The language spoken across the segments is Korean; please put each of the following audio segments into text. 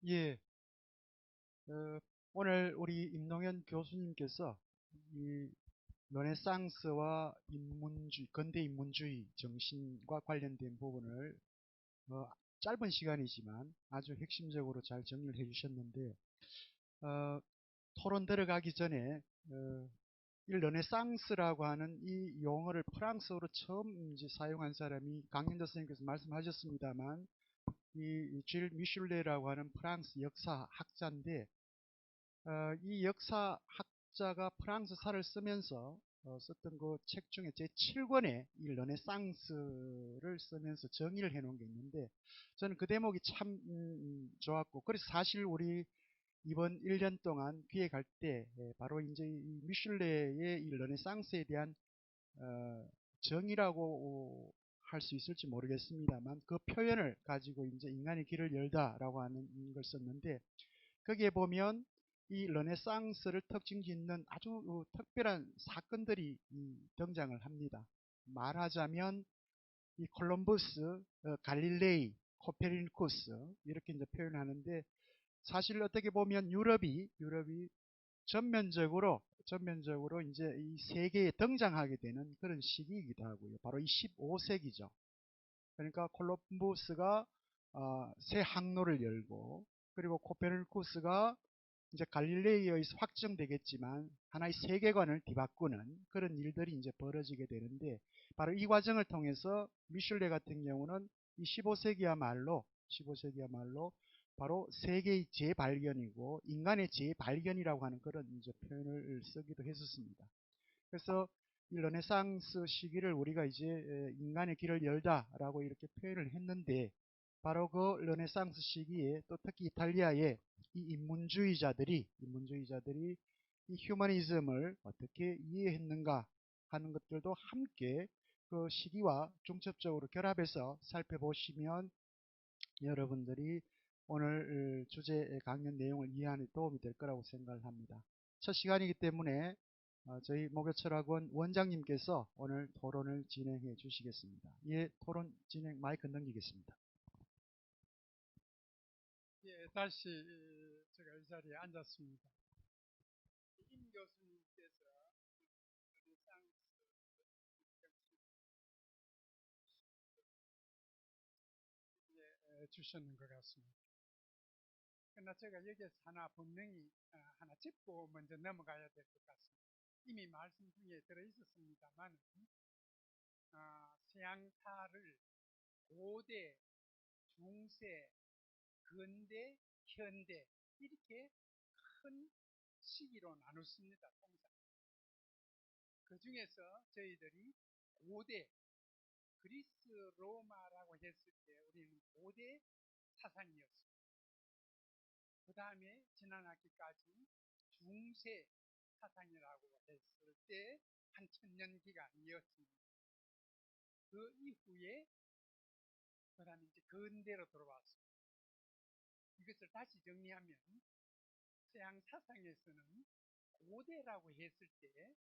예, 오늘 우리 임동현 교수님께서 이 르네상스와 근대 인문주의 정신과 관련된 부분을 짧은 시간이지만 아주 핵심적으로 잘 정리를 해주셨는데, 어, 토론 들어가기 전에 이 르네상스라고 하는 이 용어를 프랑스어로 처음 이제 사용한 사람이 강현도 선생님께서 말씀하셨습니다만, 질 미슐레라고 하는 프랑스 역사학자인데, 이 역사학자가 프랑스사를 쓰면서 썼던 그 책 중에 제7권에 이 르네상스를 쓰면서 정의를 해놓은 게 있는데, 저는 그 대목이 참 좋았고, 그래서 사실 우리 이번 1년 동안 기획할 때 바로 이제 이 미슐레의 이 르네상스에 대한 정의라고 할 수 있을지 모르겠습니다만, 그 표현을 가지고 이제 인간의 길을 열다라고 하는 걸 썼는데, 거기에 보면 이 르네상스를 특징 짓는 아주 특별한 사건들이 등장을 합니다. 말하자면 이 콜럼버스, 갈릴레이, 코페르니쿠스 이렇게 이제 표현하는데, 사실 어떻게 보면 유럽이 전면적으로 이제 이 세계에 등장하게 되는 그런 시기이기도 하고요. 바로 이 15세기죠. 그러니까 콜럼버스가 새 항로를 열고, 그리고 코페르니쿠스가 이제 갈릴레이에 의해서 확정되겠지만 하나의 세계관을 뒤바꾸는 그런 일들이 이제 벌어지게 되는데, 바로 이 과정을 통해서 미슐레 같은 경우는 이 15세기야말로 바로 세계의 재발견이고 인간의 재발견이라고 하는 그런 이제 표현을 쓰기도 했었습니다. 그래서 이 르네상스 시기를 우리가 이제 인간의 길을 열다라고 이렇게 표현을 했는데, 바로 그 르네상스 시기에 또 특히 이탈리아의 이 인문주의자들이 이 휴머니즘을 어떻게 이해했는가 하는 것들도 함께 그 시기와 중첩적으로 결합해서 살펴보시면 여러분들이 오늘 주제 강연 내용을 이해하는 데 도움이 될 거라고 생각을 합니다. 첫 시간이기 때문에 저희 목요철학원 원장님께서 오늘 토론을 진행해 주시겠습니다. 예, 토론 진행 마이크 넘기겠습니다. 예, 다시 제가 이 자리에 앉았습니다. 임 교수님께서 르네상스 주셨는 것 같습니다. 그러나 제가 여기에서 하나 분명히 하나 짚고 먼저 넘어가야 될 것 같습니다. 이미 말씀 중에 들어있었습니다만 서양사를 고대, 중세, 근대, 현대 이렇게 큰 시기로 나눴습니다. 통상. 그 중에서 저희들이 고대, 그리스 로마라고 했을 때 우리는 고대 사상이었습니다. 그 다음에 지난 학기까지 중세 사상이라고 했을 때 한 천년 기간이었습니다. 그 이후에 그 다음에 이제 근대로 들어왔습니다. 이것을 다시 정리하면 서양 사상에서는 고대라고 했을 때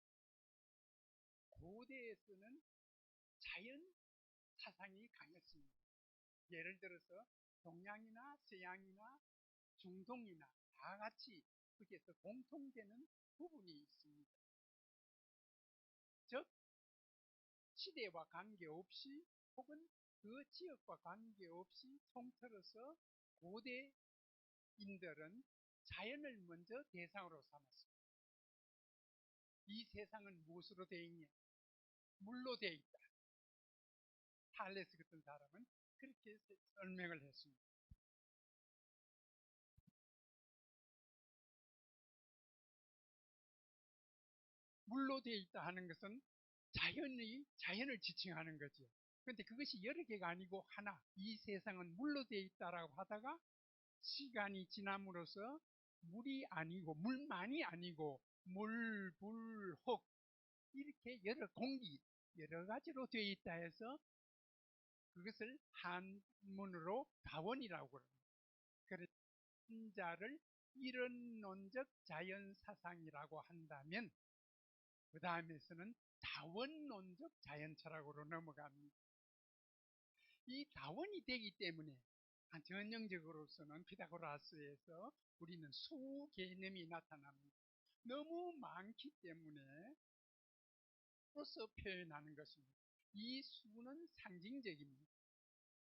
고대에서는 자연 사상이 강했습니다. 예를 들어서 동양이나 서양이나 중동이나 다 같이 거기에서 공통되는 부분이 있습니다. 즉 시대와 관계없이 혹은 그 지역과 관계없이 통틀어서 고대인들은 자연을 먼저 대상으로 삼았습니다. 이 세상은 무엇으로 되어 있냐? 물로 되어 있다. 탈레스 같은 사람은 그렇게 설명을 했습니다. 물로 되어 있다 하는 것은 자연을 지칭하는 거죠. 그런데 그것이 여러 개가 아니고 하나, 이 세상은 물로 되어 있다라고 하다가 시간이 지남으로써 물만이 아니고 물, 불, 흙 이렇게 공기 여러 가지로 되어 있다 해서 그것을 한문으로 다원이라고 합니다. 그래서 인자를 이런론적 자연사상이라고 한다면 그 다음에서는 다원론적 자연철학으로 넘어갑니다. 이 다원이 되기 때문에 전형적으로서는 피타고라스에서 우리는 수 개념이 나타납니다. 너무 많기 때문에 수로서 표현하는 것입니다. 이 수는 상징적입니다.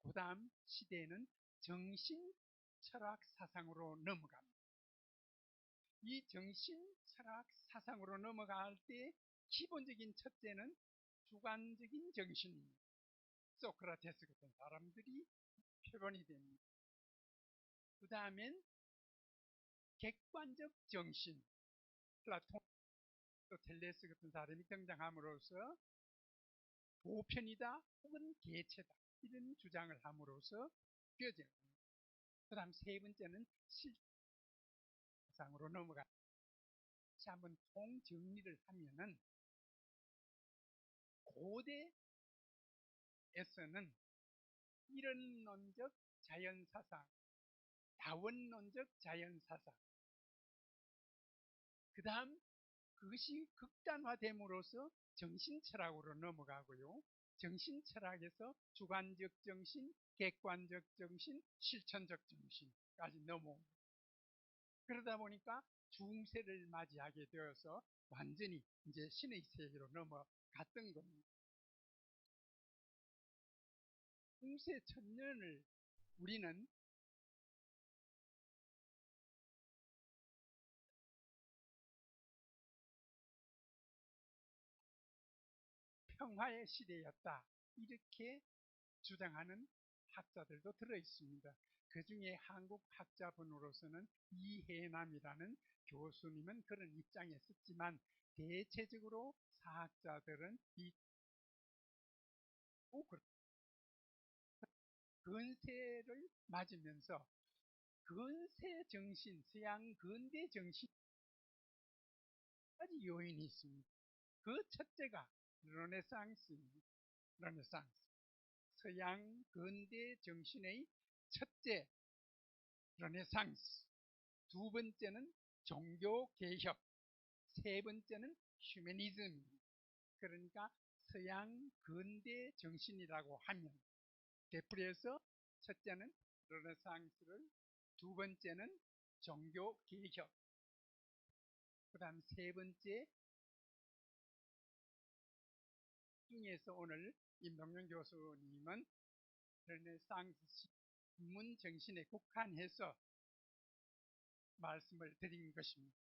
그 다음 시대에는 정신 철학 사상으로 넘어갑니다. 이 정신 철학 사상으로 넘어갈 때 기본적인 첫째는 주관적인 정신입니다. 소크라테스 같은 사람들이 표본이 됩니다. 그 다음엔 객관적 정신, 플라톤, 텔레스 같은 사람이 등장함으로써 보편이다 혹은 개체다 이런 주장을 함으로써 껴집니다. 그 다음 세 번째는 실상으로 넘어갑니다. 다시 한번 통정리를 하면은 고대에서는 이론론적 자연사상, 다원론적 자연사상, 그 다음 그것이 극단화됨으로써 정신철학으로 넘어가고요. 정신철학에서 주관적 정신, 객관적 정신, 실천적 정신까지 넘어옵니다. 그러다 보니까 중세를 맞이하게 되어서 완전히 이제 신의 세계로 넘어갔던 겁니다. 중세 천년을 우리는 평화의 시대였다 이렇게 주장하는 학자들도 들어 있습니다. 그 중에 한국 학자분으로서는 이해남이라는 교수님은 그런 입장에 섰지만 대체적으로 사학자들은 근세를 맞으면서 근세 정신, 서양 근대 정신까지 요인이 있습니다. 그 첫째가 르네상스입니다. 르네상스. 서양 근대 정신의 첫째 르네상스. 두 번째는 종교 개혁. 세 번째는 휴머니즘입니다. 그러니까 서양 근대 정신이라고 하면 되풀이해서 첫째는 르네상스를, 두 번째는 종교 개혁, 그 다음 세 번째 중에서 오늘 임동영 교수님은 르네상스 인문 정신에 국한해서 말씀을 드린 것입니다.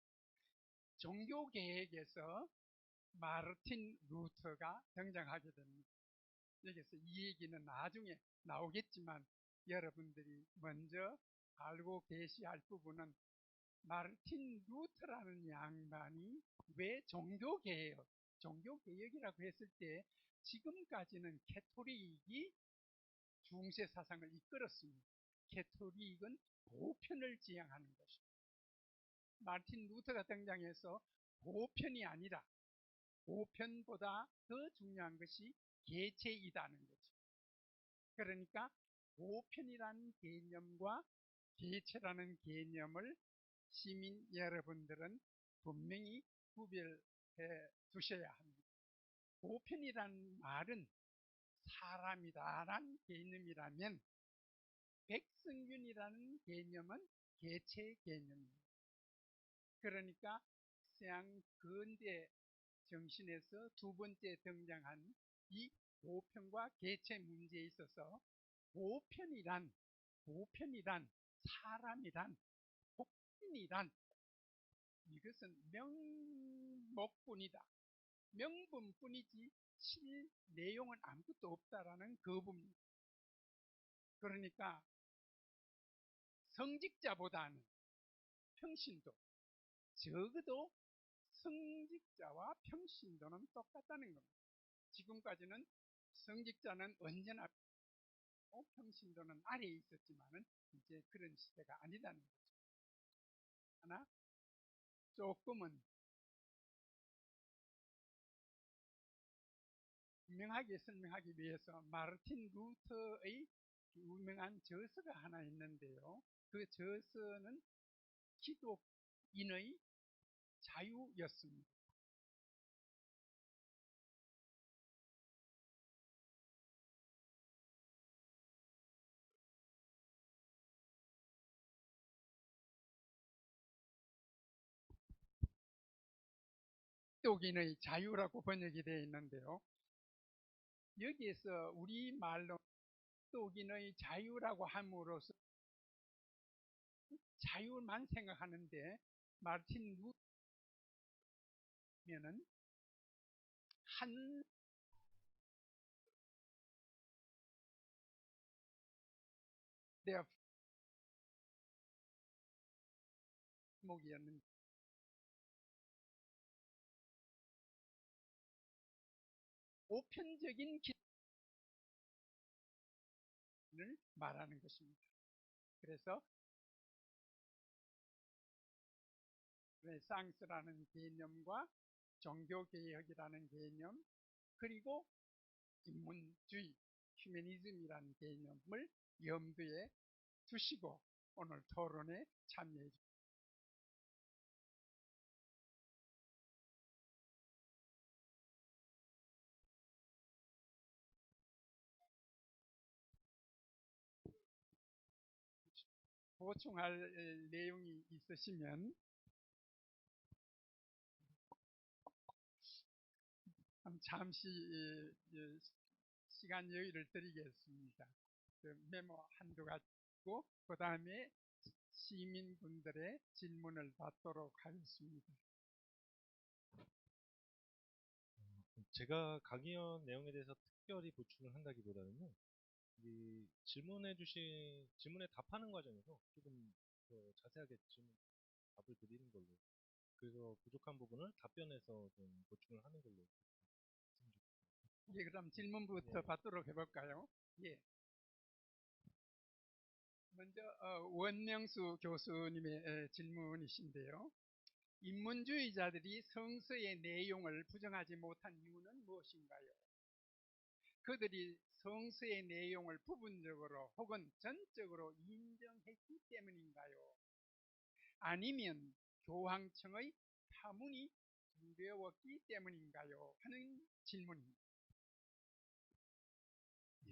종교 개혁에서 마르틴 루터가 등장하게 됩니다. 여기서 이 얘기는 나중에 나오겠지만 여러분들이 먼저 알고 계셔야 할 부분은 마르틴 루터라는 양반이 왜 종교개혁이라고 했을 때 지금까지는 캐토릭이 중세 사상을 이끌었습니다. 캐토릭은 보편을 지향하는 것입니다. 마르틴 루터가 등장해서 보편이 아니라 보편보다 더 중요한 것이 개체이다는 거죠. 그러니까 보편이라는 개념과 개체라는 개념을 시민 여러분들은 분명히 구별해 두셔야 합니다. 보편이라는 말은 사람이다라는 개념이라면 백성균이라는 개념은 개체 개념입니다. 그러니까 서양 근대 정신에서 두 번째 등장한 이 보편과 개체 문제에 있어서 보편이란 사람이란 복인이란 이것은 명목뿐이다. 명분뿐이지 실 내용은 아무것도 없다라는 거부입니다. 그러니까 성직자보다는 평신도, 적어도 성직자와 평신도는 똑같다는 겁니다. 지금까지는 성직자는 언제나 평신도는 아래에 있었지만은 이제 그런 시대가 아니라는 거죠. 하나 조금은 분명하게 설명하기 위해서 마르틴 루터의 유명한 저서가 하나 있는데요. 그 저서는 기독인의 자유였습니다. 극독인의 자유라고 번역이 되어 있는데요. 여기에서 우리말로 극독인의 자유라고 함으로써 자유만 생각하는데 마르틴 루터는 한 대목이었는데 보편적인 기준을 말하는 것입니다. 그래서 르네상스라는 개념과 종교개혁이라는 개념, 그리고 인문주의, 휴머니즘이라는 개념을 염두에 두시고 오늘 토론에 참여해 주십니다. 보충할 내용이 있으시면 잠시 시간 여유를 드리겠습니다. 메모 한두 가지고 그 다음에 시민분들의 질문을 받도록 하겠습니다. 제가 강의한 내용에 대해서 특별히 보충을 한다기보다는요, 이 질문에 답하는 과정에서 조금 더 자세하게 답을 드리는 걸로, 그래서 부족한 부분을 답변해서 좀 보충을 하는 걸로. 예, 그럼 질문부터 받도록 해볼까요? 예. 먼저 원명수 교수님의 질문이신데요. 인문주의자들이 성서의 내용을 부정하지 못한 이유는 무엇인가요? 그들이 성서의 내용을 부분적으로 혹은 전적으로 인정했기 때문인가요? 아니면 교황청의 파문이 두려웠기 때문인가요? 하는 질문입니다. 예,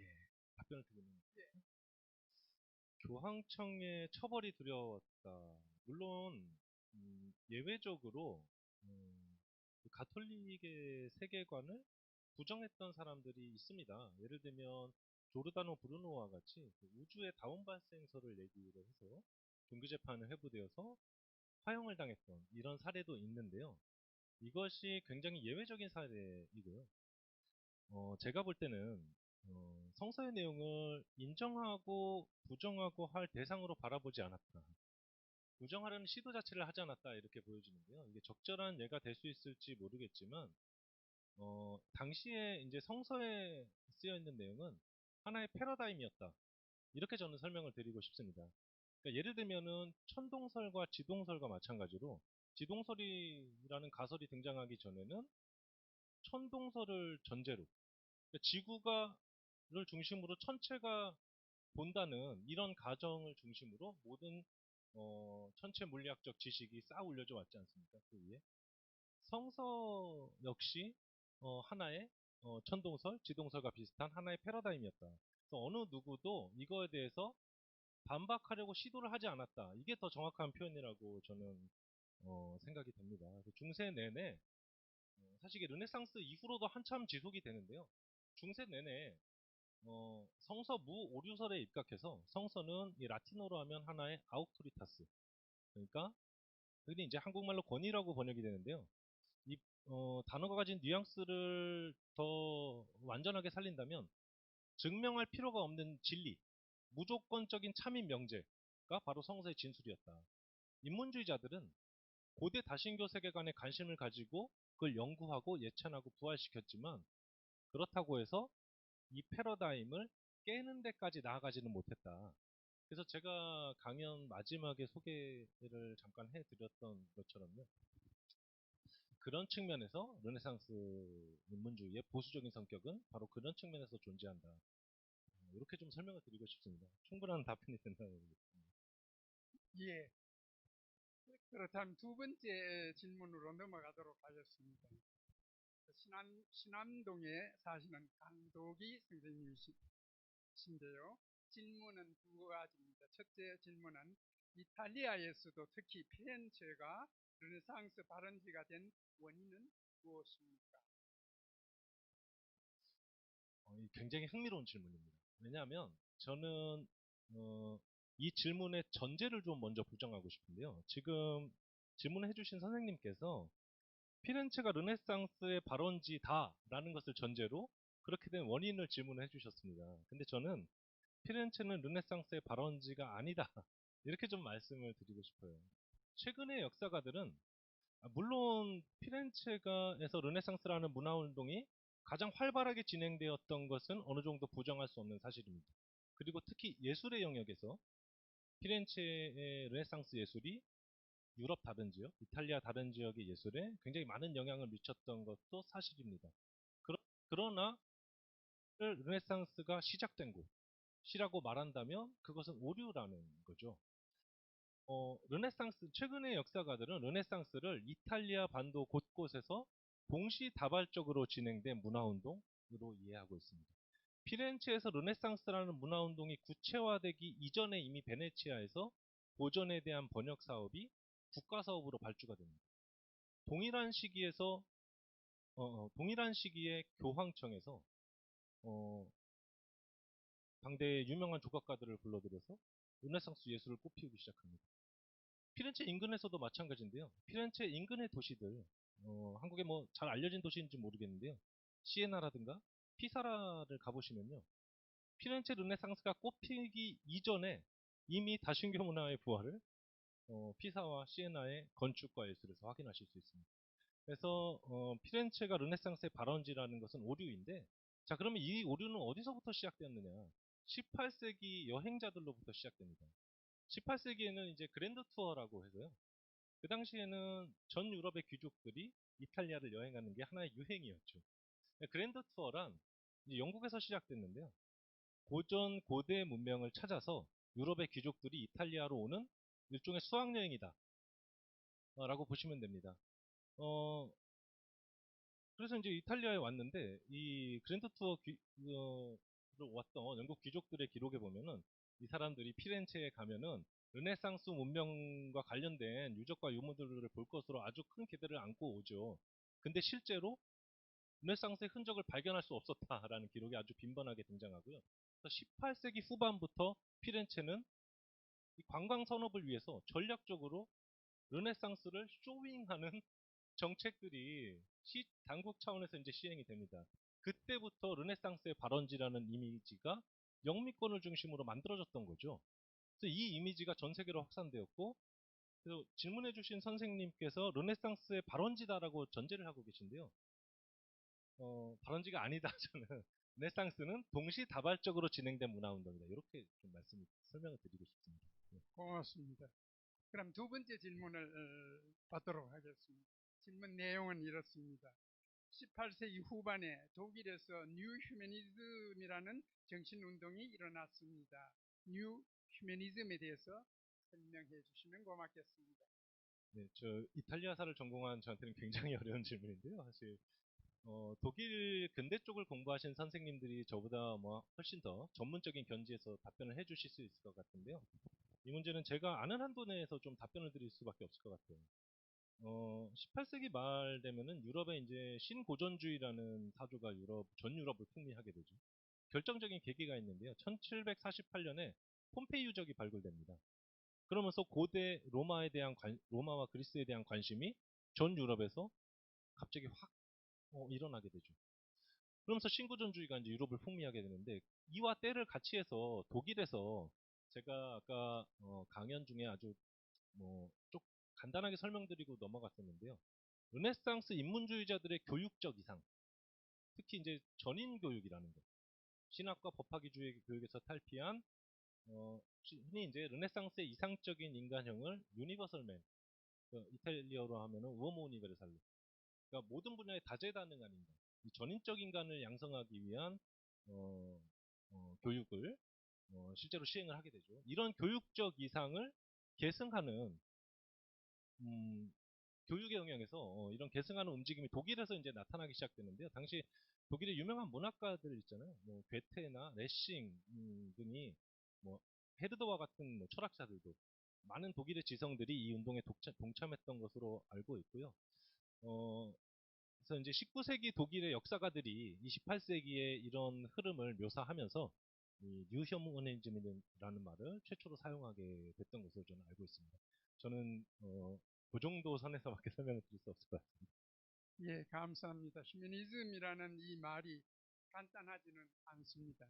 답변을 드리면, 교황청의 처벌이 두려웠다. 물론 예외적으로 그 가톨릭의 세계관을 부정했던 사람들이 있습니다. 예를 들면 조르다노 브루노와 같이 그 우주의 다운 발생설을 얘기를 해서 종교재판을 회부되어서 화형을 당했던 이런 사례도 있는데요. 이것이 굉장히 예외적인 사례이고요. 제가 볼 때는 성서의 내용을 인정하고 부정하고 할 대상으로 바라보지 않았다. 부정하려는 시도 자체를 하지 않았다, 이렇게 보여지는데요. 이게 적절한 예가 될 수 있을지 모르겠지만, 당시에 이제 성서에 쓰여 있는 내용은 하나의 패러다임이었다, 이렇게 저는 설명을 드리고 싶습니다. 그러니까 예를 들면은 천동설과 지동설과 마찬가지로 지동설이라는 가설이 등장하기 전에는 천동설을 전제로, 그러니까 지구가를 중심으로 천체가 본다는 이런 가정을 중심으로 모든 천체 물리학적 지식이 쌓아 올려져 왔지 않습니까? 그 위에 성서 역시 하나의 천동설, 지동설과 비슷한 하나의 패러다임이었다. 그래서 어느 누구도 이거에 대해서 반박하려고 시도를 하지 않았다. 이게 더 정확한 표현이라고 저는 생각이 됩니다. 중세 내내 사실 이게 르네상스 이후로도 한참 지속이 되는데요. 중세 내내 성서 무오류설에 입각해서 성서는 이 라틴어로 하면 하나의 아우토리타스, 그러니까 흔히 이제 한국말로 권위라고 번역이 되는데요. 이 단어가 가진 뉘앙스를 더 완전하게 살린다면 증명할 필요가 없는 진리, 무조건적인 참인 명제가 바로 성서의 진술이었다. 인문주의자들은 고대 다신교 세계관에 관심을 가지고 그걸 연구하고 예찬하고 부활시켰지만, 그렇다고 해서 이 패러다임을 깨는 데까지 나아가지는 못했다. 그래서 제가 강연 마지막에 소개를 잠깐 해드렸던 것처럼요, 그런 측면에서 르네상스 인문주의의 보수적인 성격은 바로 그런 측면에서 존재한다. 이렇게 좀 설명을 드리고 싶습니다. 충분한 답변이 된다고 보겠습니다. 예. 그렇다면 두 번째 질문으로 넘어가도록 하겠습니다. 신암동에 사시는 강도기 선생님이신데요. 질문은 두 가지입니다. 첫째 질문은 이탈리아에서도 특히 피렌체가 르네상스 발원지가 된 원인은 무엇입니까? 굉장히 흥미로운 질문입니다. 왜냐하면 저는 이 질문의 전제를 좀 먼저 부정하고 싶은데요. 지금 질문해 주신 선생님께서 피렌체가 르네상스의 발원지다라는 것을 전제로 그렇게 된 원인을 질문해 주셨습니다. 근데 저는 피렌체는 르네상스의 발원지가 아니다. 이렇게 좀 말씀을 드리고 싶어요. 최근의 역사가들은 물론 피렌체가에서 르네상스라는 문화운동이 가장 활발하게 진행되었던 것은 어느 정도 부정할 수 없는 사실입니다. 그리고 특히 예술의 영역에서 피렌체의 르네상스 예술이 유럽 다른 지역, 이탈리아 다른 지역의 예술에 굉장히 많은 영향을 미쳤던 것도 사실입니다. 그러나 르네상스가 시작된 곳이라고 말한다면 그것은 오류라는 거죠. 최근의 역사가들은 르네상스를 이탈리아 반도 곳곳에서 동시다발적으로 진행된 문화운동으로 이해하고 있습니다. 피렌체에서 르네상스라는 문화운동이 구체화되기 이전에 이미 베네치아에서 보존에 대한 번역 사업이 국가사업으로 발주가 됩니다. 동일한 시기에 교황청에서 당대의 유명한 조각가들을 불러들여서 르네상스 예술을 꽃피우기 시작합니다. 피렌체 인근에서도 마찬가지인데요. 피렌체 인근의 도시들, 한국에 뭐 잘 알려진 도시인지 모르겠는데요. 시에나라든가 피사라를 가보시면요. 피렌체 르네상스가 꽃피기 이전에 이미 다신교 문화의 부활을 피사와 시에나의 건축과 예술에서 확인하실 수 있습니다. 그래서 피렌체가 르네상스의 발원지라는 것은 오류인데, 자 그러면 이 오류는 어디서부터 시작되었느냐? 18세기 여행자들로부터 시작됩니다. 18세기에는 이제 그랜드 투어라고 해서요. 그 당시에는 전 유럽의 귀족들이 이탈리아를 여행하는 게 하나의 유행이었죠. 그랜드 투어란 이제 영국에서 시작됐는데요. 고전 고대 문명을 찾아서 유럽의 귀족들이 이탈리아로 오는 일종의 수학여행이다 라고 보시면 됩니다. 그래서 이제 이탈리아에 왔는데 이 그랜드 투어 왔던 영국 귀족들의 기록에 보면은 이 사람들이 피렌체에 가면은 르네상스 문명과 관련된 유적과 유물들을 볼 것으로 아주 큰 기대를 안고 오죠. 근데 실제로 르네상스의 흔적을 발견할 수 없었다라는 기록이 아주 빈번하게 등장하고요. 18세기 후반부터 피렌체는 이 관광 산업을 위해서 전략적으로 르네상스를 쇼잉하는 정책들이 당국 차원에서 이제 시행이 됩니다. 그때부터 르네상스의 발원지라는 이미지가 영미권을 중심으로 만들어졌던 거죠. 그래서 이 이미지가 전 세계로 확산되었고, 그래서 질문해 주신 선생님께서 르네상스의 발원지다라고 전제를 하고 계신데요. 발원지가 아니다. 저는 르네상스는 동시다발적으로 진행된 문화운동이다. 이렇게 좀 설명을 드리고 싶습니다. 네. 고맙습니다. 그럼 두 번째 질문을 받도록 하겠습니다. 질문 내용은 이렇습니다. 18세기 후반에 독일에서 뉴 휴머니즘이라는 정신운동이 일어났습니다. 뉴 휴머니즘에 대해서 설명해 주시면 고맙겠습니다. 네, 저 이탈리아사를 전공한 저한테는 굉장히 어려운 질문인데요. 사실 독일 근대 쪽을 공부하신 선생님들이 저보다 뭐 훨씬 더 전문적인 견지에서 답변을 해주실 수 있을 것 같은데요. 이 문제는 제가 아는 한도 내에서 좀 답변을 드릴 수밖에 없을 것 같아요. 18세기 말 되면은 유럽에 이제 신고전주의라는 사조가 전 유럽을 풍미하게 되죠. 결정적인 계기가 있는데요. 1748년에 폼페이 유적이 발굴됩니다. 그러면서 고대 로마와 그리스에 대한 관심이 전 유럽에서 갑자기 확 일어나게 되죠. 그러면서 신고전주의가 이제 유럽을 풍미하게 되는데, 이와 때를 같이 해서 독일에서 제가 아까 강연 중에 아주 좀 간단하게 설명드리고 넘어갔었는데요. 르네상스 인문주의자들의 교육적 이상, 특히 이제 전인 교육이라는 것, 신학과 법학위주의 교육에서 탈피한 흔히 이제 르네상스의 이상적인 인간형을 유니버설맨, 이탈리아로 하면은 우오모 우니베르살로, 그러니까 모든 분야에 다재다능한 인간, 이 전인적 인간을 양성하기 위한 교육을 실제로 시행을 하게 되죠. 이런 교육적 이상을 계승하는 교육의 영역에서 이런 계승하는 움직임이 독일에서 이제 나타나기 시작되는데요. 당시 독일의 유명한 문학가들 있잖아요. 뭐 괴테나 레싱 등이 뭐 헤르더와 같은 뭐 철학자들도 많은 독일의 지성들이 이 운동에 동참했던 것으로 알고 있고요. 그래서 이제 19세기 독일의 역사가들이 28세기의 이런 흐름을 묘사하면서 이 뉴휴머니즘이라는 말을 최초로 사용하게 됐던 것으로 저는 알고 있습니다. 저는 그 정도 선에서밖에 설명을 드릴 수 없을 것 같습니다. 예, 감사합니다. 휴머니즘이라는 이 말이 간단하지는 않습니다.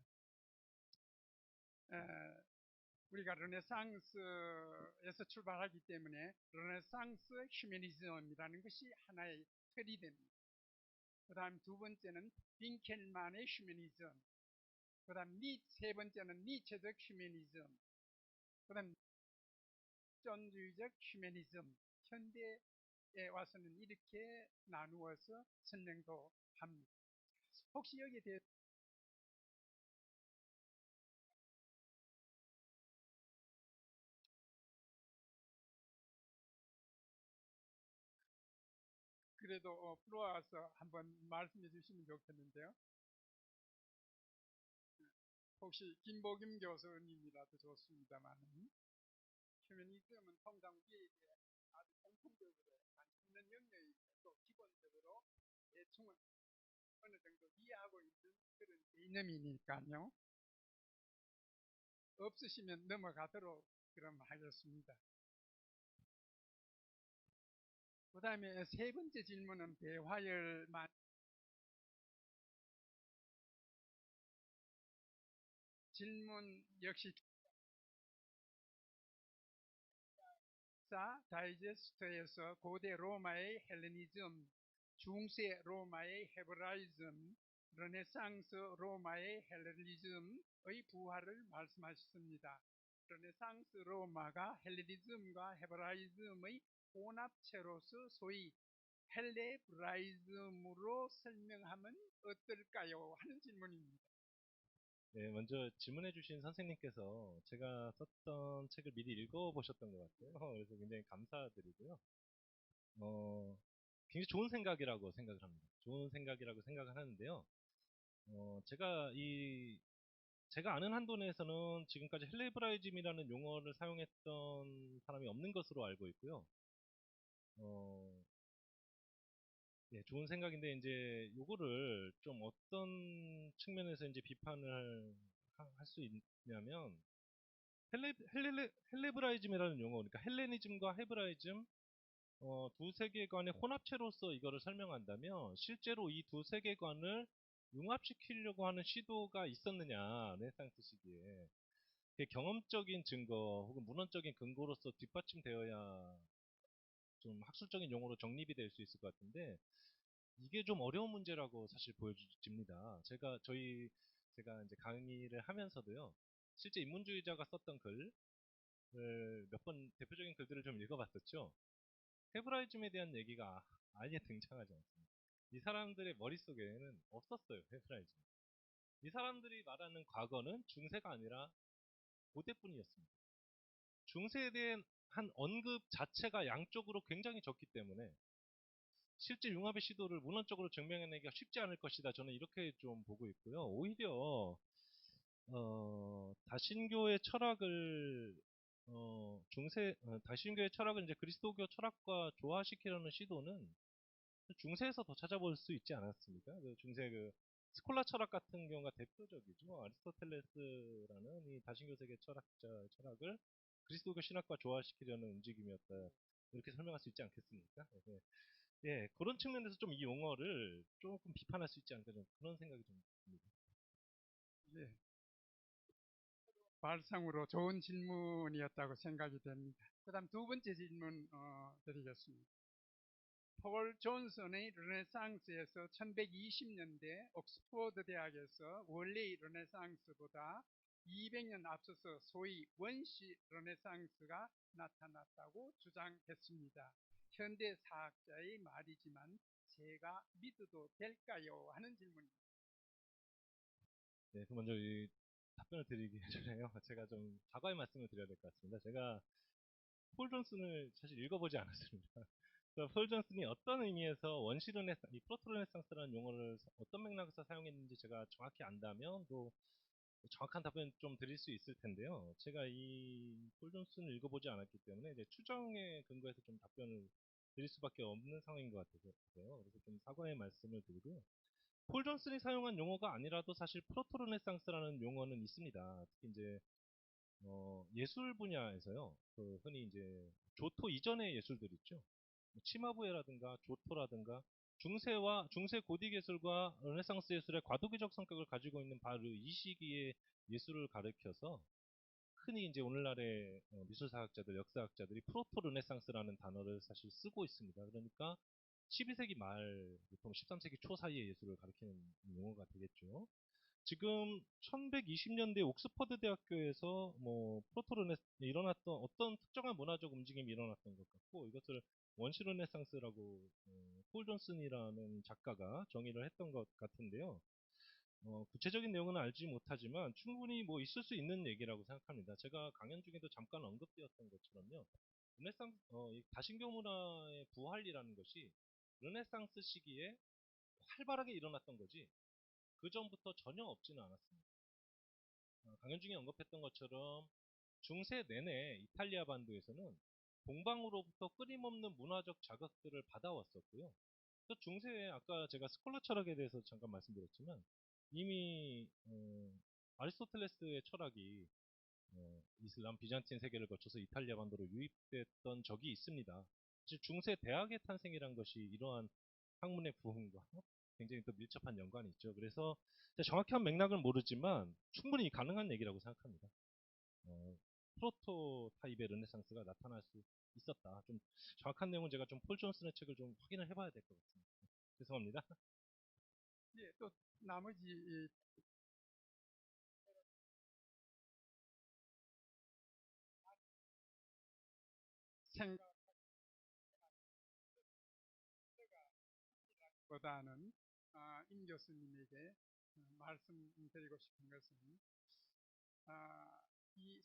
우리가 르네상스에서 출발하기 때문에 르네상스 휴머니즘이라는 것이 하나의 틀이 됩니다. 그 다음 두 번째는 빈켈만의 휴머니즘, 그 다음 세 번째는 니체적 휴머니즘, 그 다음 전주의적 휴머니즘, 현대에 와서는 이렇게 나누어서 설명도 합니다. 혹시 여기에 대해 그래도 들어와서 한번 말씀해 주시면 좋겠는데요. 혹시 김보김 교수님이라도 좋습니다만 휴머니즘은 통상 우리에게 아주 공통적으로 있는 영역이고 기본적으로 대충은 어느 정도 이해하고 있는 그런 개념이니까요. 없으시면 넘어가도록 그럼 하겠습니다. 그 다음에 세 번째 질문은 배화열만 질문 역시 다이제스트에서 고대 로마의 헬레니즘, 중세 로마의 헤브라이즘, 르네상스 로마의 헬레니즘의 부활을 말씀하셨습니다. 르네상스 로마가 헬레니즘과 헤브라이즘의 혼합체로서 소위 헬레브라이즘으로 설명하면 어떨까요? 하는 질문입니다. 네, 먼저 질문해 주신 선생님께서 제가 썼던 책을 미리 읽어보셨던 것 같아요. 그래서 굉장히 감사드리고요. 굉장히 좋은 생각이라고 생각을 합니다. 좋은 생각이라고 생각을 하는데요. 제가 아는 한도 내에서는 지금까지 헬레브라이즘이라는 용어를 사용했던 사람이 없는 것으로 알고 있고요. 네, 좋은 생각인데 이제 요거를 좀 어떤 측면에서 이제 비판을 할 수 있냐면 헬레브라이즘이라는 용어, 그러니까 헬레니즘과 헤브라이즘 두 세계관의 혼합체로서 이거를 설명한다면 실제로 이 두 세계관을 융합시키려고 하는 시도가 있었느냐, 르네상스 시기에. 그게 경험적인 증거 혹은 문헌적인 근거로서 뒷받침되어야 좀 학술적인 용어로 정립이 될 수 있을 것 같은데 이게 좀 어려운 문제라고 사실 보여집니다. 제가 이제 강의를 하면서도요, 실제 인문주의자가 썼던 글을 몇 번 대표적인 글들을 좀 읽어봤었죠. 헤브라이즘에 대한 얘기가 아예 등장하지 않습니다. 이 사람들의 머릿속에는 없었어요, 헤브라이즘. 이 사람들이 말하는 과거는 중세가 아니라 고대뿐이었습니다. 중세에 대한 한 언급 자체가 양쪽으로 굉장히 적기 때문에 실제 융합의 시도를 문헌적으로 증명해내기가 쉽지 않을 것이다. 저는 이렇게 좀 보고 있고요. 오히려 다신교의 철학을 다신교의 철학을 이제 그리스도교 철학과 조화시키려는 시도는 중세에서 더 찾아볼 수 있지 않았습니까? 중세 스콜라 철학 같은 경우가 대표적이죠. 아리스토텔레스라는 이 다신교 세계 철학자의 철학을 그리스도교 신학과 조화시키려는 움직임이었다. 이렇게 설명할 수 있지 않겠습니까? 네. 예, 그런 측면에서 좀 이 용어를 조금 비판할 수 있지 않을까, 좀 그런 생각이 좀 듭니다. 예. 발상으로 좋은 질문이었다고 생각이 됩니다. 그 다음 두 번째 질문 드리겠습니다. 폴 존슨의 르네상스에서 1120년대 옥스퍼드 대학에서 원래의 르네상스보다 200년 앞서서 소위 원시 르네상스가 나타났다고 주장했습니다. 현대 사학자의 말이지만 제가 믿어도 될까요? 하는 질문입니다. 네, 그 먼저 이 답변을 드리기 전에요. 제가 좀 사과의 말씀을 드려야 될 것 같습니다. 제가 폴 존슨을 사실 읽어보지 않았습니다. 그래서 폴 존슨이 어떤 의미에서 원시 르네상스, 이 프로토 르네상스라는 용어를 어떤 맥락에서 사용했는지 제가 정확히 안다면 또 정확한 답변 좀 드릴 수 있을 텐데요. 제가 이 폴 존슨을 읽어보지 않았기 때문에 이제 추정에 근거해서 좀 답변을 드릴 수밖에 없는 상황인 것 같아요. 그래서 좀 사과의 말씀을 드리고요. 폴 존슨이 사용한 용어가 아니라도 사실 프로토 르네상스라는 용어는 있습니다. 특히 이제 예술 분야에서요. 그 흔히 이제 조토 이전의 예술들 있죠. 뭐 치마부에라든가 조토라든가 중세 고딕 예술과 르네상스 예술의 과도기적 성격을 가지고 있는 바로 이 시기의 예술을 가리켜서 흔히 이제 오늘날의 미술사학자들, 역사학자들이 프로토 르네상스라는 단어를 사실 쓰고 있습니다. 그러니까 12세기 말, 보통 13세기 초 사이의 예술을 가리키는 용어가 되겠죠. 지금 1120년대 옥스퍼드 대학교에서 뭐 프로토 르네상스 일어났던 어떤 특정한 문화적 움직임이 일어났던 것 같고 이것을 원시 르네상스라고 폴 존슨이라는 작가가 정의를 했던 것 같은데요. 구체적인 내용은 알지 못하지만 충분히 뭐 있을 수 있는 얘기라고 생각합니다. 제가 강연 중에도 잠깐 언급되었던 것처럼요. 르네상스, 이 다신교 문화의 부활이라는 것이 르네상스 시기에 활발하게 일어났던 거지 그 전부터 전혀 없지는 않았습니다. 강연 중에 언급했던 것처럼 중세 내내 이탈리아 반도에서는 동방으로부터 끊임없는 문화적 자극들을 받아왔었고요. 또 중세에 아까 제가 스콜라 철학에 대해서 잠깐 말씀드렸지만 이미 아리스토텔레스의 철학이 이슬람 비잔틴 세계를 거쳐서 이탈리아 반도로 유입됐던 적이 있습니다. 사실 중세 대학의 탄생이란 것이 이러한 학문의 부흥과 굉장히 또 밀접한 연관이 있죠. 그래서 정확한 맥락을 모르지만 충분히 가능한 얘기라고 생각합니다. 프로토 타입의 르네상스가 나타날 수 있었다. 좀 정확한 내용은 제가 좀 폴 존슨의 책을 좀 확인을 해봐야 될 것 같습니다. 죄송합니다. 예, 또 나머지 생각보다는 임 교수님에게 말씀드리고 싶은 것은 이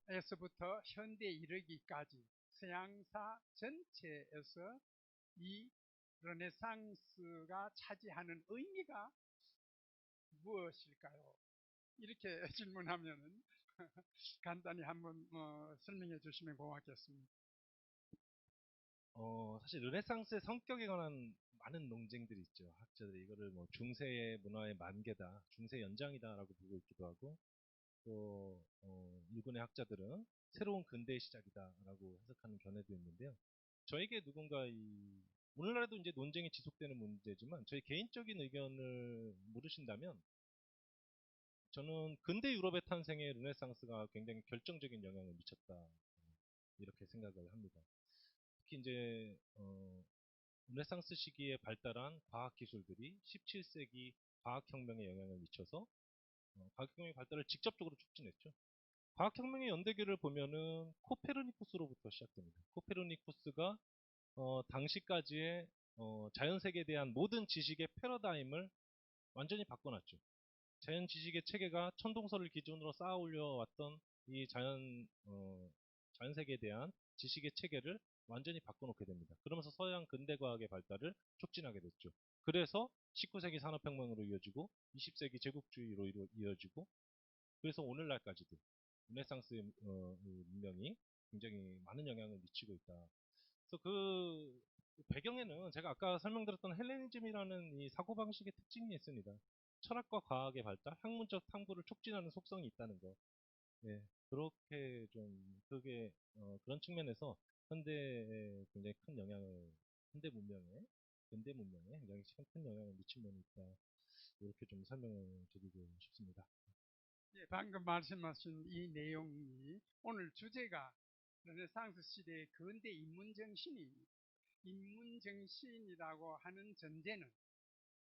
서양에서부터 현대에 이르기까지 서양사 전체에서 이 르네상스가 차지하는 의미가 무엇일까요? 이렇게 질문하면은 간단히 한번 설명해 주시면 고맙겠습니다. 사실 르네상스의 성격에 관한 많은 논쟁들이 있죠. 학자들이 이거를 뭐 중세의 문화의 만개다, 중세 연장이다라고 보고 있기도 하고, 또 일본의 학자들은 새로운 근대의 시작이다라고 해석하는 견해도 있는데요. 저에게 누군가 오늘날에도 이제 논쟁이 지속되는 문제지만 저희 개인적인 의견을 물으신다면 저는 근대 유럽의 탄생에 르네상스가 굉장히 결정적인 영향을 미쳤다 이렇게 생각을 합니다. 특히 이제 르네상스 시기에 발달한 과학 기술들이 17세기 과학혁명에 영향을 미쳐서 과학혁명의 발달을 직접적으로 촉진했죠. 과학혁명의 연대기를 보면은 코페르니쿠스로부터 시작됩니다. 코페르니쿠스가 당시까지의 자연세계에 대한 모든 지식의 패러다임을 완전히 바꿔놨죠. 자연 지식의 체계가 천동설을 기준으로 쌓아 올려왔던 이 자연세계에 대한 지식의 체계를 완전히 바꿔놓게 됩니다. 그러면서 서양 근대과학의 발달을 촉진하게 됐죠. 그래서 19세기 산업혁명으로 이어지고 20세기 제국주의로 이어지고 그래서 오늘날까지도 르네상스의 문명이 굉장히 많은 영향을 미치고 있다. 그래서 그 배경에는 제가 아까 설명드렸던 헬레니즘이라는 이 사고방식의 특징이 있습니다. 철학과 과학의 발달, 학문적 탐구를 촉진하는 속성이 있다는 거. 네, 그렇게 좀 그게 그런 측면에서 현대에 굉장히 큰 영향을 현대 문명에 굉장히 큰 영향을 미친 면이 있다. 이렇게 좀 설명을 드리고 싶습니다. 예, 방금 말씀하신 이 내용이 오늘 주제가 르네상스 시대의 근대 인문정신입니다. 인문정신이라고 하는 전제는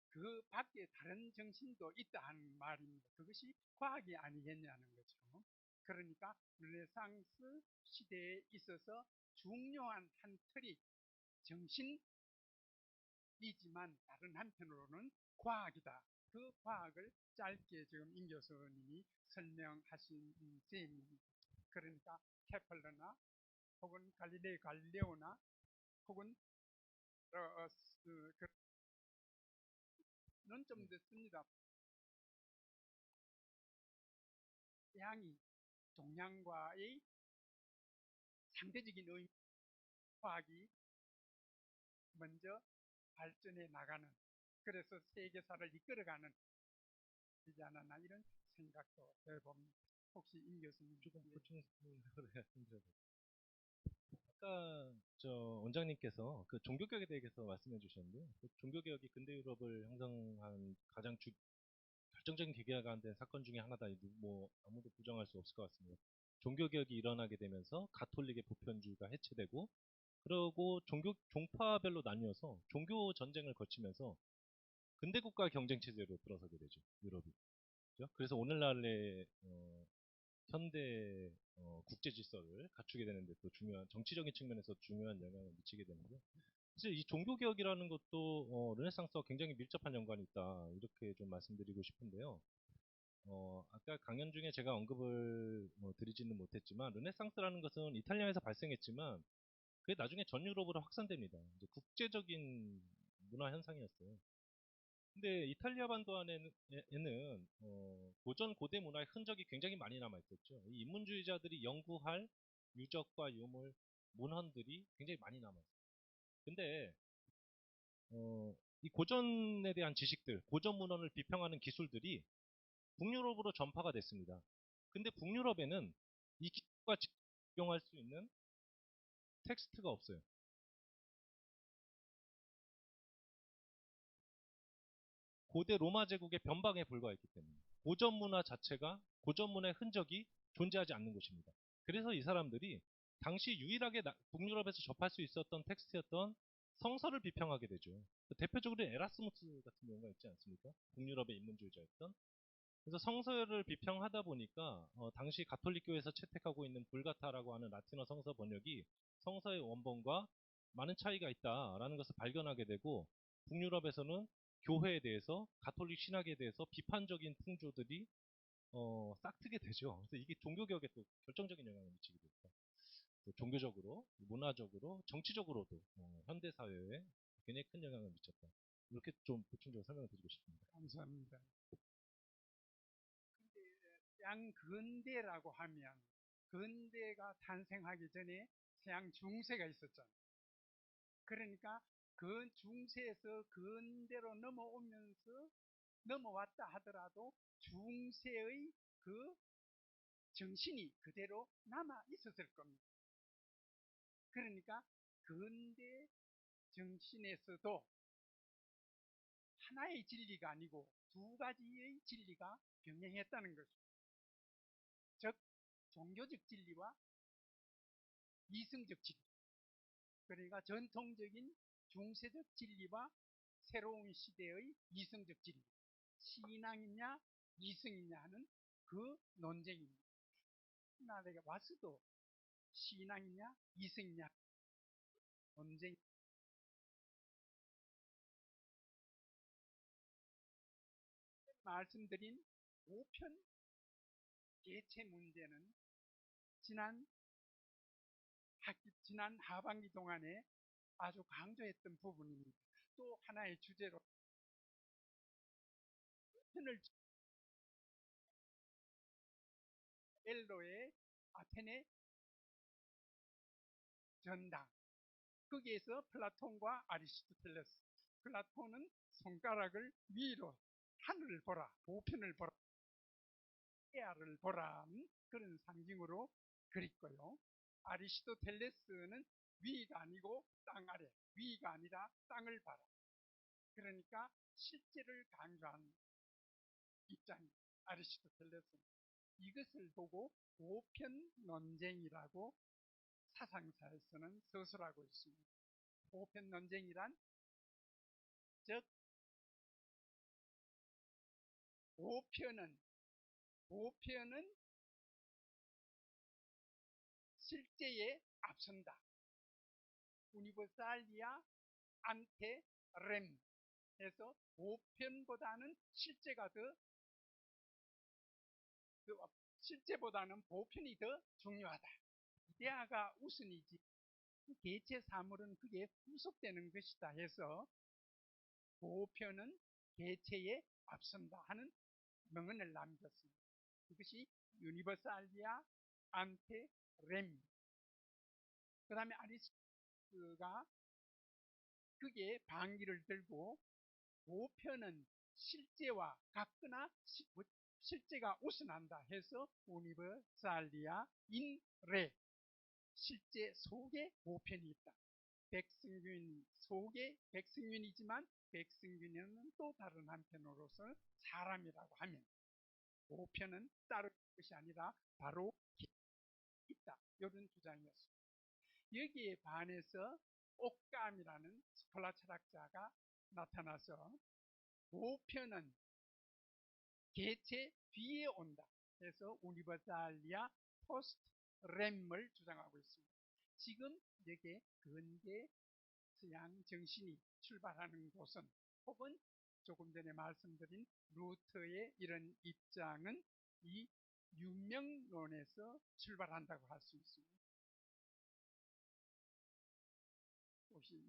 그 밖에 다른 정신도 있다 하는 말입니다. 그것이 과학이 아니겠냐는 거죠. 그러니까 르네상스 시대에 있어서 중요한 한 틀이 정신이지만 다른 한편으로는 과학이다. 그 과학을 짧게 지금 임 교수님이 설명하신 셈입니다. 그러니까 케플러나 혹은 갈릴레오나 혹은 는 좀 됐습니다. 태양이 동양과의 상대적인 의미 과학이 먼저 발전해 나가는, 그래서 세계사를 이끌어가는 되지 않았나 이런 생각도 해봅니다. 혹시 임 교수님 조금 보충을 해드려도 아까 저 원장님께서 그 종교개혁에 대해서 말씀해 주셨는데요. 그 종교개혁이 근대 유럽을 형성한 가장 결정적인 계기가 된 사건 중에 하나다. 뭐 아무도 부정할 수 없을 것 같습니다. 종교개혁이 일어나게 되면서 가톨릭의 보편주의가 해체되고, 그리고 종파별로 나뉘어서 종교 전쟁을 거치면서 근대국가 경쟁 체제로 들어서게 되죠. 유럽이. 그죠? 그래서 오늘날의 현대 국제 질서를 갖추게 되는데 또 중요한 정치적인 측면에서 중요한 영향을 미치게 되는데, 사실 이 종교 개혁이라는 것도 르네상스와 굉장히 밀접한 연관이 있다, 이렇게 좀 말씀드리고 싶은데요. 아까 강연 중에 제가 언급을 드리지는 못했지만, 르네상스라는 것은 이탈리아에서 발생했지만 그게 나중에 전 유럽으로 확산됩니다. 이제 국제적인 문화 현상이었어요. 근데 이탈리아 반도 안에는 고전 고대 문화의 흔적이 굉장히 많이 남아 있었죠. 이 인문주의자들이 연구할 유적과 유물, 문헌들이 굉장히 많이 남아 있어요. 근데 이 고전에 대한 지식들, 고전 문헌을 비평하는 기술들이 북유럽으로 전파가 됐습니다. 근데 북유럽에는 이 기술과 적용할 수 있는 텍스트가 없어요. 고대 로마 제국의 변방에 불과했기 때문에 고전 문화 자체가, 고전 문화의 흔적이 존재하지 않는 곳입니다. 그래서 이 사람들이 당시 유일하게 북유럽에서 접할 수 있었던 텍스트였던 성서를 비평하게 되죠. 대표적으로 에라스무스 같은 경우가 있지 않습니까? 북유럽의 인문주의자였던. 그래서 성서를 비평하다 보니까 당시 가톨릭교에서 채택하고 있는 불가타라고 하는 라틴어 성서 번역이 성서의 원본과 많은 차이가 있다라는 것을 발견하게 되고, 북유럽에서는 교회에 대해서, 가톨릭 신학에 대해서 비판적인 풍조들이 싹트게 되죠. 그래서 이게 종교개혁에 또 결정적인 영향을 미치게 됩니다. 종교적으로, 문화적으로, 정치적으로도 현대 사회에 굉장히 큰 영향을 미쳤다. 이렇게 좀 보충적으로 설명을 드리고 싶습니다. 감사합니다. 서양 근대라고 하면 근대가 탄생하기 전에 서양 중세가 있었잖아요. 그러니까 그 중세에서 근대로 넘어왔다 하더라도 중세의 그 정신이 그대로 남아 있었을 겁니다. 그러니까 근대 정신에서도 하나의 진리가 아니고 두 가지의 진리가 병행했다는 것입니다. 즉 종교적 진리와 이성적 진리, 그러니까 전통적인 중세적 진리와 새로운 시대의 이성적 진리, 신앙이냐 이성이냐 하는 그 논쟁입니다. 나라가 와서도 신앙이냐 이성이냐 논쟁. 말씀드린 보편 개체 문제는 지난 하반기 동안에 아주 강조했던 부분입니다. 또 하나의 주제로 편을 엘로의 아테네 전당, 거기에서 플라톤과 아리스토텔레스, 플라톤은 손가락을 위로 하늘을 보라, 보편을 보라, 에아를 보라는 그런 상징으로 그렸고요. 아리스토텔레스는 위가 아니고 땅 아래, 위가 아니라 땅을 봐라. 그러니까 실제를 강조한 입장입니다. 아리스토텔레스는 이것을 보고 보편 논쟁이라고 사상사에서는 서술하고 있습니다. 보편 논쟁이란 즉 보편은 실제에 앞선다. 우니버살리아 안테 렘 해서 보편보다는 실제보다는 보편이 더 중요하다. 이데아가 우선이지 개체 사물은 그게 후속되는 것이다 해서 보편은 개체에 앞선다 하는 명언을 남겼습니다. 이것이 유니버살리아 안테 렘. 그 다음에 르네상스가 그게 방위를 들고 보편은 실제와 같거나 실제가 우선한다 해서 우니버살리아 인 레, 실제 속에 보편이 있다. 백승균 속에 백승균이지만 백승균은 또 다른 한편으로서 사람이라고 하면 보편은 따로 것이 아니라 바로 있다. 이런 주장이었습니다. 여기에 반해서 옥감이라는 스콜라 철학자가 나타나서 보편은 개체 뒤에 온다 해서 우니버살리아 포스트 램을 주장하고 있습니다. 지금 여기에 근대 서양 정신이 출발하는 곳은 혹은 조금 전에 말씀드린 루터의 이런 입장은 이 유명론에서 출발한다고 할 수 있습니다. 혹시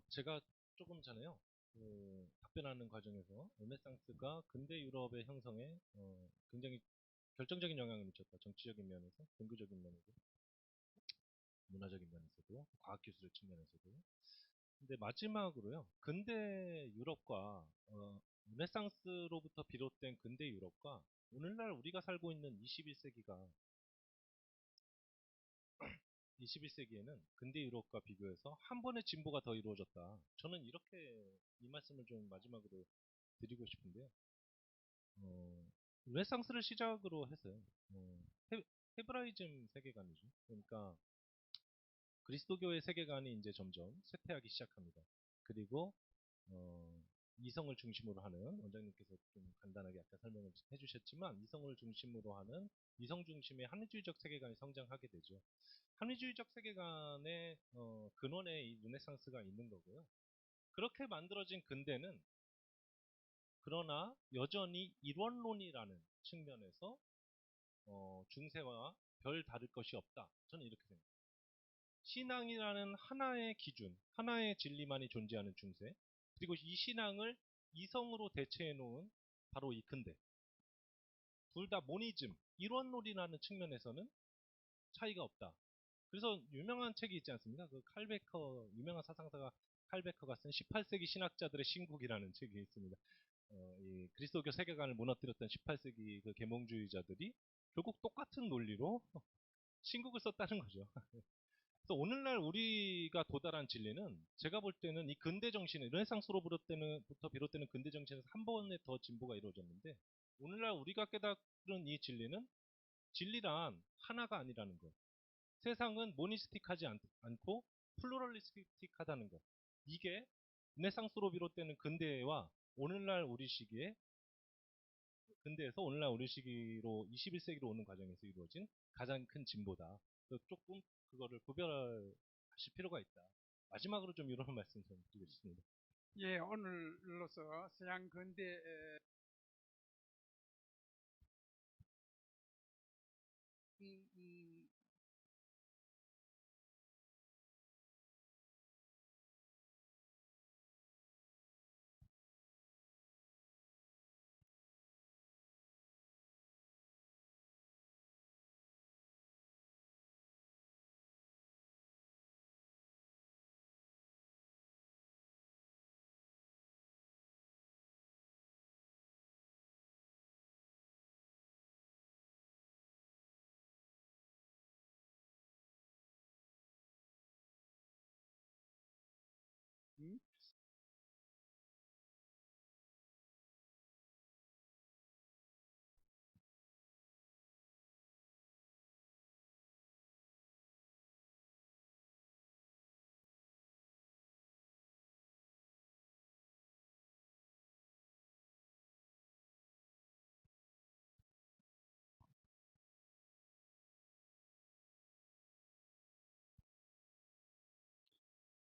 제가 조금 전에요. 답변하는 과정에서 르네상스가 근대 유럽의 형성에 굉장히 결정적인 영향을 미쳤다. 정치적인 면에서, 종교적인 면에서, 문화적인 면에서도, 과학기술의 측면에서도. 근데 마지막으로요. 근대 유럽과 르네상스로부터 비롯된 근대 유럽과 오늘날 우리가 살고 있는 21세기에는 근대 유럽과 비교해서 한 번의 진보가 더 이루어졌다. 저는 이렇게 이 말씀을 좀 마지막으로 드리고 싶은데요. 르네상스를 시작으로 해서요. 헤브라이즘 세계관이죠. 그러니까 그리스도교의 세계관이 이제 점점 쇠퇴하기 시작합니다. 그리고 이성을 중심으로 하는, 원장님께서 좀 간단하게 아까 설명을 해주셨지만 이성을 중심으로 하는 이성 중심의 합리주의적 세계관이 성장하게 되죠. 합리주의적 세계관의 근원에 이 르네상스가 있는 거고요. 그렇게 만들어진 근대는 그러나 여전히 일원론이라는 측면에서 중세와 별 다를 것이 없다. 저는 이렇게 생각합니다. 신앙이라는 하나의 기준, 하나의 진리만이 존재하는 중세, 그리고 이 신앙을 이성으로 대체해 놓은 바로 이 근대. 둘 다 모니즘, 일원론이라는 측면에서는 차이가 없다. 그래서 유명한 책이 있지 않습니까? 그 칼베커, 유명한 사상가가 칼베커가 쓴 18세기 신학자들의 신국이라는 책이 있습니다. 이 그리스도교 세계관을 무너뜨렸던 18세기 그 계몽주의자들이 결국 똑같은 논리로 신국을 썼다는 거죠. 그래서 오늘날 우리가 도달한 진리는 제가 볼 때는 이 근대 정신에 르네상스로부터 비롯되는 근대 정신에서 한 번에 더 진보가 이루어졌는데 오늘날 우리가 깨달은 이 진리는 진리란 하나가 아니라는 것. 세상은 모니스틱하지 않고 플루럴리스틱하다는 것. 이게 르네상스로 비롯되는 근대와 오늘날 우리 시기에 근대에서 오늘날 우리 시기로 21세기로 오는 과정에서 이루어진 가장 큰 진보다. 조금 그거를 구별하실 필요가 있다. 마지막으로 좀 이런 말씀 좀 드리겠습니다. 예, 오늘로서 서양 근대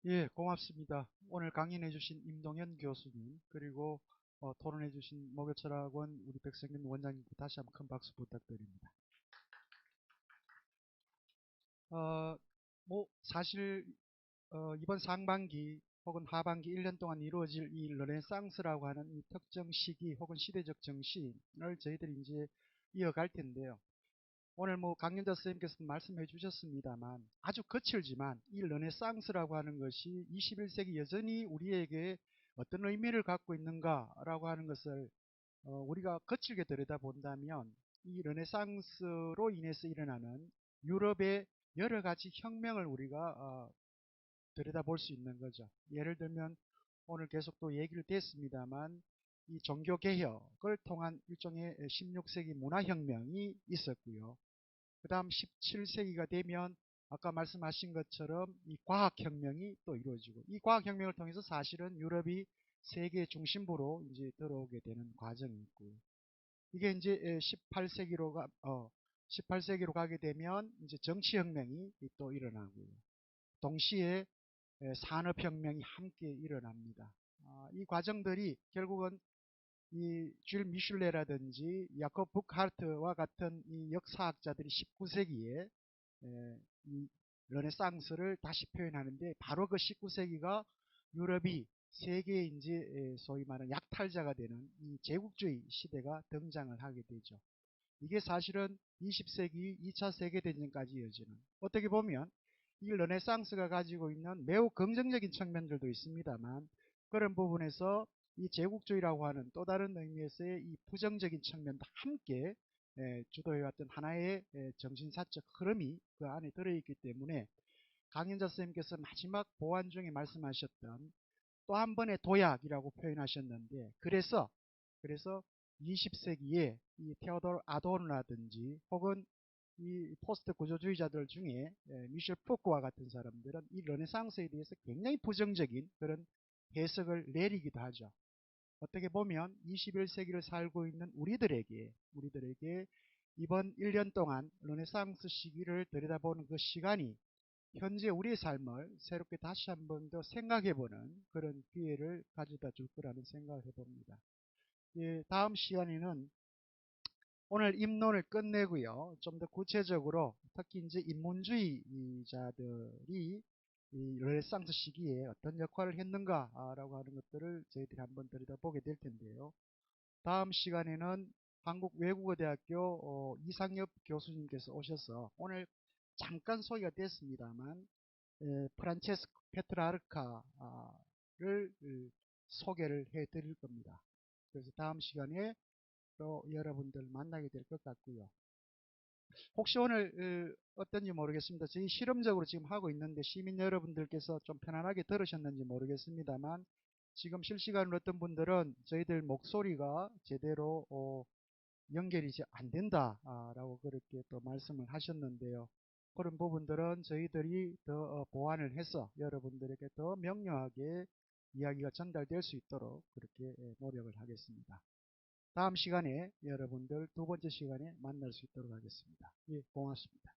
예, 고맙습니다. 오늘 강연해주신 임동현 교수님, 그리고 토론해주신 목요철학원 우리 백성균 원장님 다시 한번 큰 박수 부탁드립니다. 사실 이번 상반기 혹은 하반기 1년 동안 이루어질 이 르네상스라고 하는 이 특정 시기 혹은 시대적 정신을 저희들이 이제 이어갈 텐데요. 오늘 뭐 강연자 선생님께서 말씀해 주셨습니다만 아주 거칠지만 이 르네상스라고 하는 것이 21세기 여전히 우리에게 어떤 의미를 갖고 있는가라고 하는 것을 우리가 거칠게 들여다본다면 이 르네상스로 인해서 일어나는 유럽의 여러 가지 혁명을 우리가 들여다볼 수 있는 거죠. 예를 들면 오늘 계속 또 얘기를 됐습니다만 이 종교개혁을 통한 일종의 16세기 문화혁명이 있었고요. 그 다음 17세기가 되면 아까 말씀하신 것처럼 이 과학혁명이 또 이루어지고 이 과학혁명을 통해서 사실은 유럽이 세계 중심부로 이제 들어오게 되는 과정이 있고요. 이게 이제 18세기로 가게 되면 이제 정치혁명이 또 일어나고요. 동시에 산업혁명이 함께 일어납니다. 이 과정들이 결국은 이 줄 미슐레라든지 야코브 부크하르트와 같은 이 역사학자들이 19세기에 이 르네상스를 다시 표현하는데 바로 그 19세기가 유럽이 세계의 이제 소위 말하는 약탈자가 되는 이 제국주의 시대가 등장을 하게 되죠. 이게 사실은 20세기 2차 세계대전까지 이어지는 어떻게 보면 이 르네상스가 가지고 있는 매우 긍정적인 측면들도 있습니다만 그런 부분에서 이 제국주의라고 하는 또 다른 의미에서의 이 부정적인 측면도 함께 주도해왔던 하나의 정신사적 흐름이 그 안에 들어있기 때문에 강연자 선생님께서 마지막 보완 중에 말씀하셨던 또 한 번의 도약이라고 표현하셨는데 그래서 20세기에 이 테오도르 아도르노라든지 혹은 이 포스트 구조주의자들 중에 미셸 푸코와 같은 사람들은 이 르네상스에 대해서 굉장히 부정적인 그런 해석을 내리기도 하죠. 어떻게 보면 21세기를 살고 있는 우리들에게 이번 1년 동안 르네상스 시기를 들여다보는 그 시간이 현재 우리의 삶을 새롭게 다시 한 번 더 생각해보는 그런 기회를 가져다 줄 거라는 생각을 해봅니다. 다음 시간에는 오늘 입론을 끝내고요. 좀 더 구체적으로 특히 이제 인문주의자들이 이 르네상스 시기에 어떤 역할을 했는가라고 하는 것들을 저희들이 한번 들여다보게 될 텐데요. 다음 시간에는 한국외국어대학교 이상엽 교수님께서 오셔서 오늘 잠깐 소개가 됐습니다만 프란체스코 페트라르카를 소개를 해드릴 겁니다. 그래서 다음 시간에 또 여러분들 만나게 될 것 같고요. 혹시 오늘 어떤지 모르겠습니다. 저희 실험적으로 지금 하고 있는데 시민 여러분들께서 좀 편안하게 들으셨는지 모르겠습니다만 지금 실시간으로 어떤 분들은 저희들 목소리가 제대로 연결이 안 된다라고 그렇게 또 말씀을 하셨는데요. 그런 부분들은 저희들이 더 보완을 해서 여러분들에게 더 명료하게 이야기가 전달될 수 있도록 그렇게 노력을 하겠습니다. 다음 시간에 여러분들 두 번째 시간에 만날 수 있도록 하겠습니다. 예, 고맙습니다.